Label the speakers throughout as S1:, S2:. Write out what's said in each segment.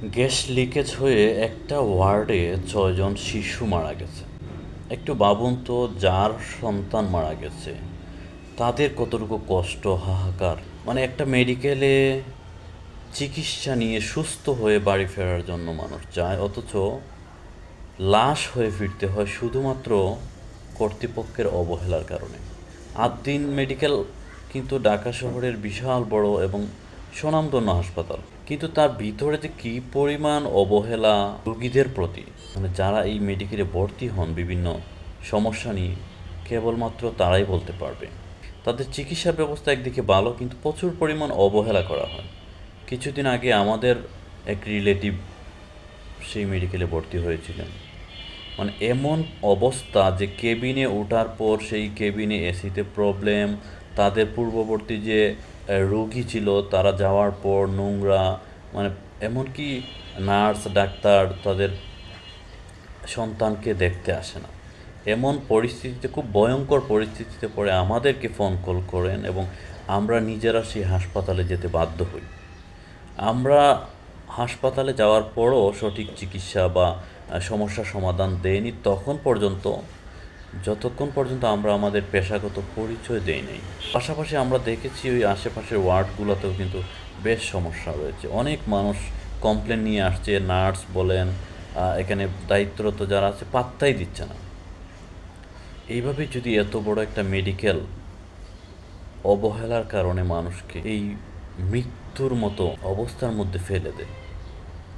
S1: Gas leakage হয়ে একটা ওয়ার্ডে ৬ জন শিশু মারা গেছে। একটু ভাবুন তো, যার সন্তান মারা গেছে তাদের কতটুকু কষ্ট, হাহাকার। মানে একটা মেডিকেলে চিকিৎসা নিয়ে সুস্থ হয়ে বাড়ি ফেরার জন্য মানুষ যায়, অথচ লাশ হয়ে ফিরতে হয় শুধুমাত্র কর্তৃপক্ষের অবহেলার কারণে। আদ্দিন মেডিকেল কিন্তু ঢাকা শহরের বিশাল বড় এবং স্বনামধন্য হাসপাতাল, কিন্তু তার ভিতরে যে কী পরিমাণ অবহেলা রোগীদের প্রতি, মানে যারা এই মেডিকেলে ভর্তি হন বিভিন্ন সমস্যা নিয়ে, কেবলমাত্র তারাই বলতে পারবে। তাদের চিকিৎসা ব্যবস্থা একদিকে ভালো, কিন্তু প্রচুর পরিমাণ অবহেলা করা হয়। কিছুদিন আগে আমাদের এক রিলেটিভ সেই মেডিকেলে ভর্তি হয়েছিলেন। মানে এমন অবস্থা যে কেবিনে ওঠার পর সেই কেবিনে এসিতে প্রবলেম, তাদের পূর্ববর্তী যে রোগী ছিল তারা যাওয়ার পর নোংরা, মানে এমনকি নার্স ডাক্তার তাদের সন্তানকে দেখতে আসে না। এমন পরিস্থিতিতে, খুব ভয়ঙ্কর পরিস্থিতিতে পড়ে আমাদেরকে ফোন কল করেন এবং আমরা নিজেরা সেই হাসপাতালে যেতে বাধ্য হই। আমরা হাসপাতালে যাওয়ার পরও সঠিক চিকিৎসা বা সমস্যার সমাধান দেয়নি যতক্ষণ পর্যন্ত আমরা আমাদের পেশাগত পরিচয় দেই নাই। পাশাপাশি আমরা দেখেছি ওই আশেপাশের ওয়ার্ডগুলোতেও কিন্তু বেশ সমস্যা রয়েছে। অনেক মানুষ কমপ্লেন নিয়ে আসছে, নার্স বলেন, এখানে দায়িত্বরত যারা আছে পাত্তাই দিচ্ছে না। এইভাবে যদি এত বড় একটা মেডিকেল অবহেলার কারণে মানুষকে এই মৃত্যুর মতো অবস্থার মধ্যে ফেলে দেয়,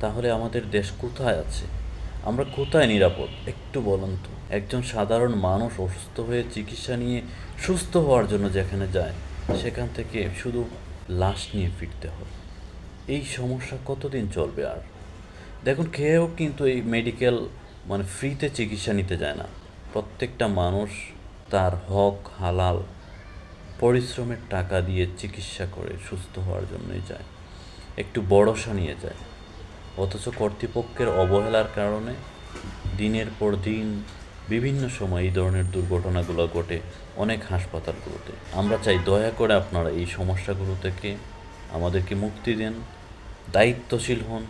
S1: তাহলে আমাদের দেশ কোথায় আছে? আমরা কোথায় নিরাপদ? একটু বলুন তো। একজন সাধারণ মানুষ অসুস্থ হয়ে চিকিৎসা নিয়ে সুস্থ হওয়ার জন্য যেখানে যায়, সেখান থেকে শুধু লাশ নিয়ে ফিরতে হয়। এই সমস্যা কতদিন চলবে আর? দেখুন, কেউ কিন্তু এই মেডিকেল মানে ফ্রিতে চিকিৎসা নিতে যায় না। প্রত্যেকটা মানুষ তার হক হালাল পরিশ্রমের টাকা দিয়ে চিকিৎসা করে সুস্থ হওয়ার জন্যই যায়, একটু ভরসা নিয়ে যায়। অথচ কর্তৃপক্ষের অবহেলার কারণে দিনের পর দিন বিভিন্ন সময় এই ধরনের দুর্ঘটনাগুলো ঘটে অনেক হাসপাতালগুলোতে। আমরা চাই দয়া করে আপনারা এই সমস্যাগুলো থেকে আমাদেরকে মুক্তি দেন, দায়িত্বশীল হন।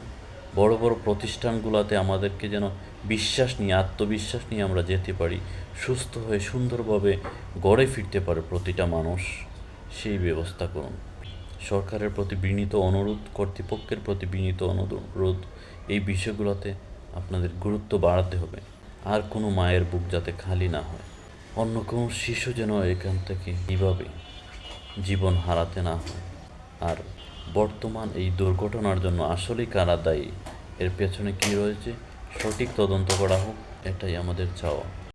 S1: বড় বড় প্রতিষ্ঠানগুলোতে আমাদেরকে যেন বিশ্বাস নিয়ে, আত্মবিশ্বাস নিয়ে আমরা যেতে পারি, সুস্থ হয়ে সুন্দরভাবে গড়ে ফিরতে পারে প্রতিটা মানুষ, সেই ব্যবস্থা করুন। সরকারের প্রতি বিনীত অনুরোধ, কর্তৃপক্ষের প্রতি বিনীত অনুরোধ, এই বিষয়গুলোতে আপনাদের গুরুত্ব বাড়াতে হবে। আর কোনো মায়ের বুক যাতে খালি না হয়, অন্য কোনো শিশু যেন এখান থেকে কীভাবে জীবন হারাতে না হয়। আর বর্তমান এই দুর্ঘটনার জন্য আসলেই কারা দায়ী, এর পেছনে কী রয়েছে, সঠিক তদন্ত করা হোক, এটাই আমাদের চাওয়া।